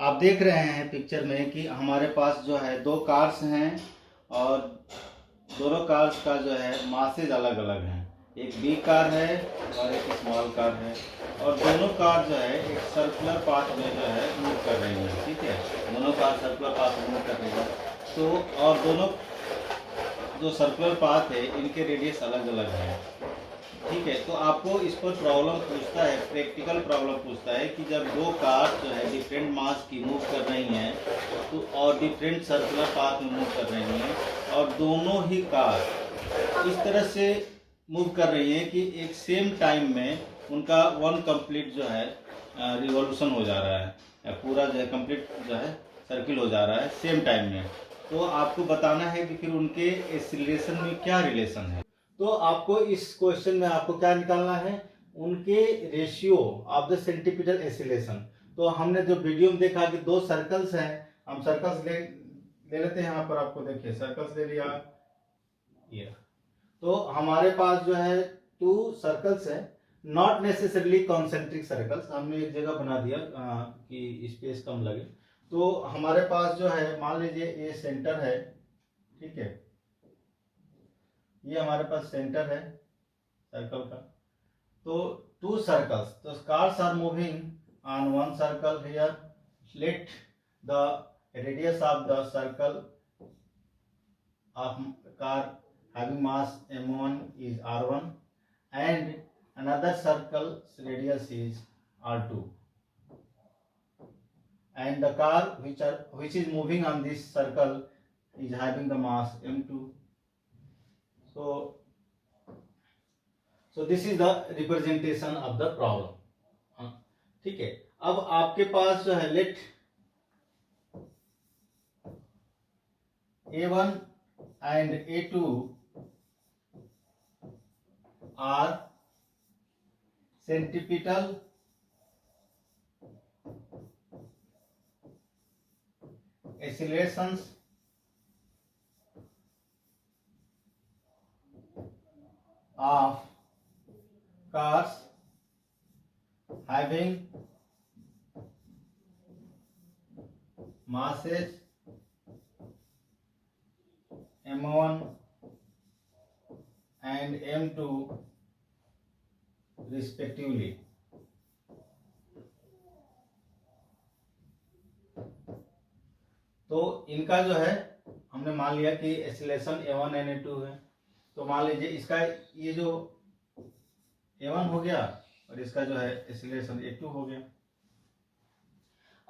आप देख रहे हैं पिक्चर में कि हमारे पास जो है दो कार्स हैं और दोनों कार्स का जो है मासेज अलग अलग हैं। एक बिग कार है और एक स्मॉल कार है और दोनों कार जो है एक सर्कुलर पाथ में जो है मूव कर रही हैं। ठीक है, दोनों कार सर्कुलर पाथ में मूव कर रही हैं। तो और दोनों जो सर्कुलर पाथ है इनके रेडियस अलग अलग है। ठीक है, तो आपको इस पर प्रॉब्लम पूछता है, प्रैक्टिकल प्रॉब्लम पूछता है कि जब दो कार जो है डिफरेंट मास की मूव कर रही हैं तो और डिफरेंट सर्कुलर पाथ में मूव कर रही हैं और दोनों ही कार इस तरह से मूव कर रही हैं कि एक सेम टाइम में उनका वन कंप्लीट जो है रिवॉल्यूशन हो जा रहा है, पूरा जो है कंप्लीट जो है सर्किल हो जा रहा है सेम टाइम में। तो आपको बताना है कि फिर उनके एक्सीलरेशन में क्या रिलेशन है। तो आपको इस क्वेश्चन में आपको क्या निकालना है, उनके ratio of the centimetre acceleration. तो हमने जो वीडियो में देखा कि दो सर्कल्स हैं, हम सर्कल्स ले लेते हैं। यहाँ पर आपको देखिए सर्कल्स ले लिया ये। तो हमारे पास जो है टू सर्कल्स है, नॉट नेसेसरली कॉन्सेंट्रिक सर्कल्स। हमने एक जगह बना दिया कि स्पेस कम लगे। तो हमारे पास जो है मान लीजिए ये सेंटर है, ठीक है, ये हमारे पास सेंटर है सर्कल का। तो टू सर्कल्स, तो cars are moving on one circle here. Let the radius of the circle of car having mass m1 is r1 and another circle's radius is r2, and the car which is moving on this circle is having the mass m2. so this is the representation of the problem. ठीक है, अब आपके पास जो है late a1 and a2 are centripetal accelerations of cars having masses m1 and m2 respectively. तो इनका जो है हमने मान लिया कि एक्सीलरेशन a1 एंड a2 है। तो मान लीजिए इसका ये जो a1 हो गया और इसका जो है एक्सीलरेशन a2 हो गया।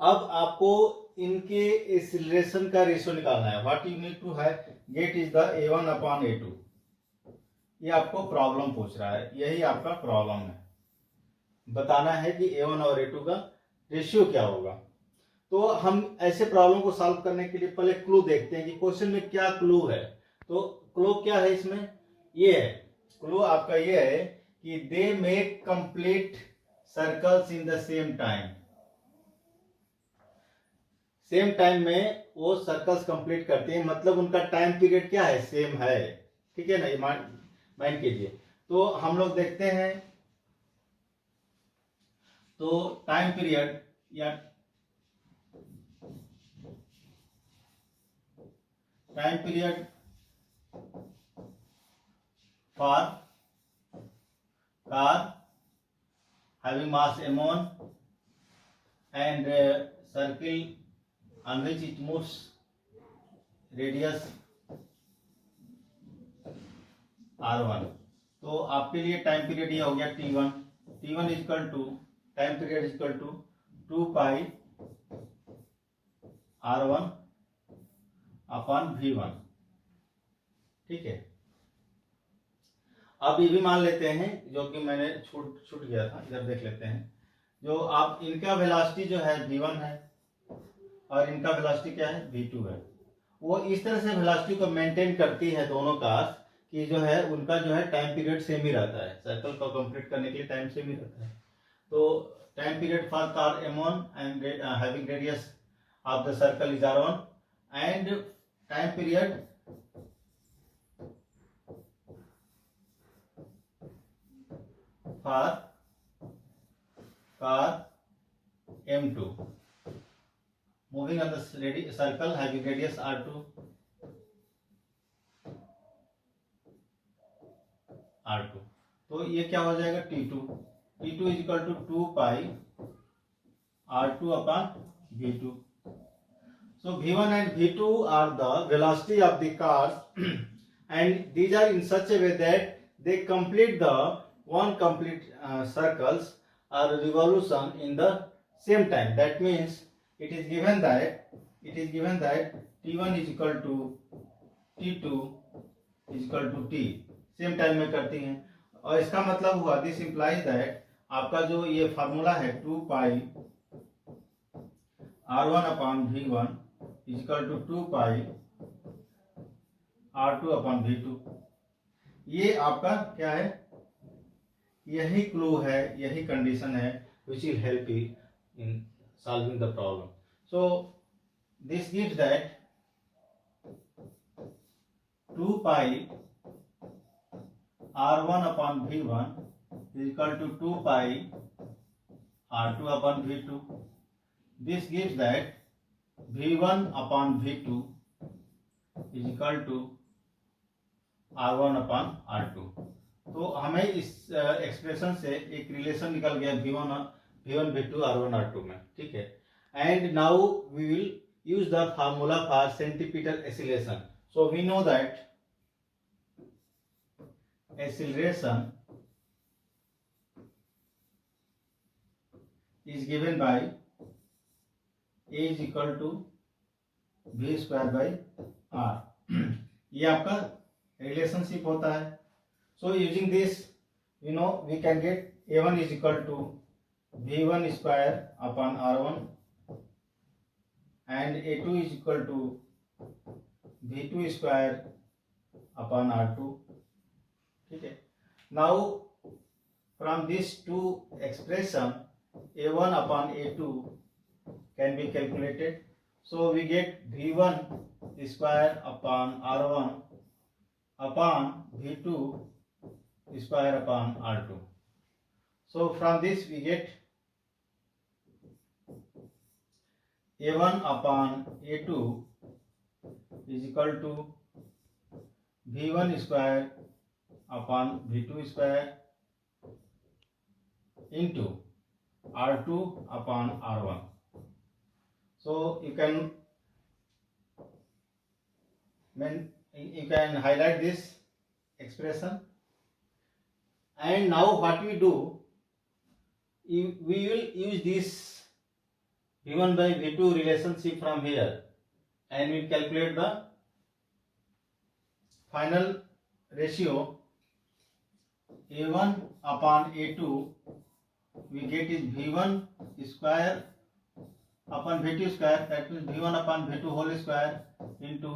अब आपको इनके एक्सीलरेशन का रेशियो निकालना है। व्हाट यू नीड टू है get is the a1 upon a2। ये आपको प्रॉब्लम पूछ रहा है, यही आपका प्रॉब्लम है, बताना है कि a1 और a2 का रेशियो क्या होगा। तो हम ऐसे प्रॉब्लम को सॉल्व करने के लिए पहले क्लू देखते हैं कि क्वेश्चन में क्या क्लू है। तो क्लू क्या है इसमें, ये है क्लू आपका, ये है कि they make complete circles in the same time. Same time में वो सर्कल्स कंप्लीट करते हैं, मतलब उनका टाइम पीरियड क्या है, सेम है। ठीक है ना, ये माइंड कीजिए। तो हम लोग देखते हैं, तो टाइम पीरियड या time period for car having mass m1 and circle on which it moves radius r1। तो आपके लिए टाइम पीरियड ये हो गया t1। t1 equal to time period equal to 2 pi r1 upon v1। ठीक है, अब ये भी मान लेते हैं, जो कि मैंने छूट गया था, इधर देख लेते हैं। जो आप इनका वेलोसिटी जो है v1 है और इनका वेलोसिटी क्या है, v2 है। वो इस तरह से वेलोसिटी को मेंटेन करती है दोनों कार्स कि जो है उनका जो है टाइम पीरियड सेम ही रहता है, सर्कल को कंप्लीट करने के लिए टाइम सेम ही रहता है। तो time period for car m1 and having radius of the circle is r1 and time period for car m2 moving on the circle having radius r2, r2, तो ये क्या हो जाएगा t2, t2 is equal to 2 pi r2 upon v2. So v1 and v2 are the velocity of the cars and these are in such a way that they complete the one complete circles or revolution in the same time. That means it is given that t1 is equal to t2 is equal to t, same time में करती हैं. और इसका मतलब हुआ this implies that आपका जो ये फार्मूला है 2 pi r1 upon v1 is equal to 2 pi r2 upon v2. ये आपका क्या है, यही क्लू है, यही कंडीशन है which will help you in solving the problem. So this gives that 2 pi r1 upon v1 is equal to 2 pi r2 upon v2. This gives that v1 upon v2 is equal to r1 upon r2. तो हमें इस expression से एक relation निकल गया v1 v2 r1 r2 में, ठीक है. And now we will use the formula for centripetal acceleration. So we know that acceleration is given by a is equal to v square by r. ये आपका relationship होता है. So using this you know we can get a1 is equal to v1 square upon r1 and a2 is equal to v2 square upon r2. ठीक है. Now from this two expression a1 upon a2 can be calculated. So we get v1 square upon r1 upon v2 square upon r2. So from this we get a1 upon a2 is equal to v1 square upon v2 square into r2 upon r1. So you can highlight this expression. And now what we do, we will use this v1 by v2 relationship from here and we calculate the final ratio. a1 upon a2 we get is v1 square upon v2 square, that means v1 upon v2 whole square into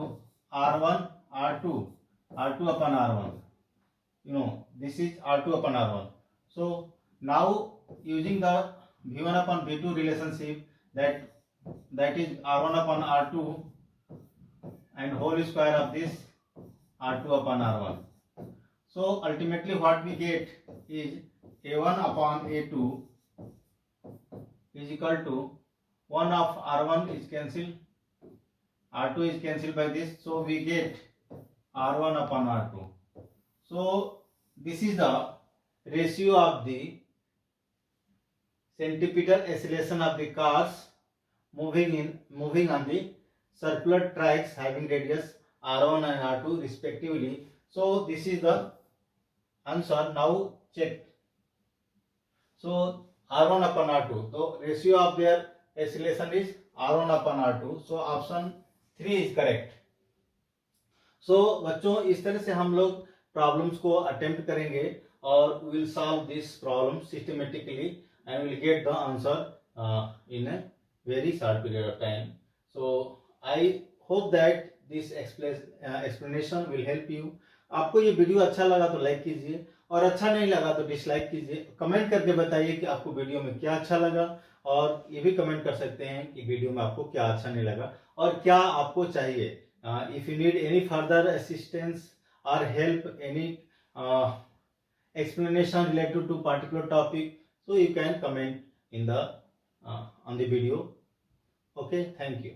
r1 r2 upon r1. You know this is r2 upon r1. So now using the v1 upon v2 relationship, that is r1 upon r2 and whole square of this r2 upon r1. So ultimately what we get is a1 upon a2 is equal to 1 of r1 is cancelled, r2 is cancelled by this, so we get r1 upon r2. So this is the ratio of the centripetal acceleration of the cars moving on the circular tracks having radius r1 and r2 respectively. So this is the answer. Now check. So r1 upon r2, so ratio of their acceleration is r1 upon r2. So option 3 is correct. So बच्चों इस तरह से हम लोग problems को attempt करेंगे और we will solve this problem systematically and we will get the answer in a very short period of time. So I hope that this explanation will help you. आपको ये वीडियो अच्छा लगा तो like कीजिए और अच्छा नहीं लगा तो डिसलाइक कीजिए. कमेंट करके बताइए कि आपको वीडियो में क्या अच्छा लगा और ये भी कमेंट कर सकते हैं कि वीडियो में आपको क्या अच्छा नहीं लगा और क्या आपको चाहिए. If you need any further assistance और help, any explanation related to particular topic, so you can comment in the on the video. Okay, thank you.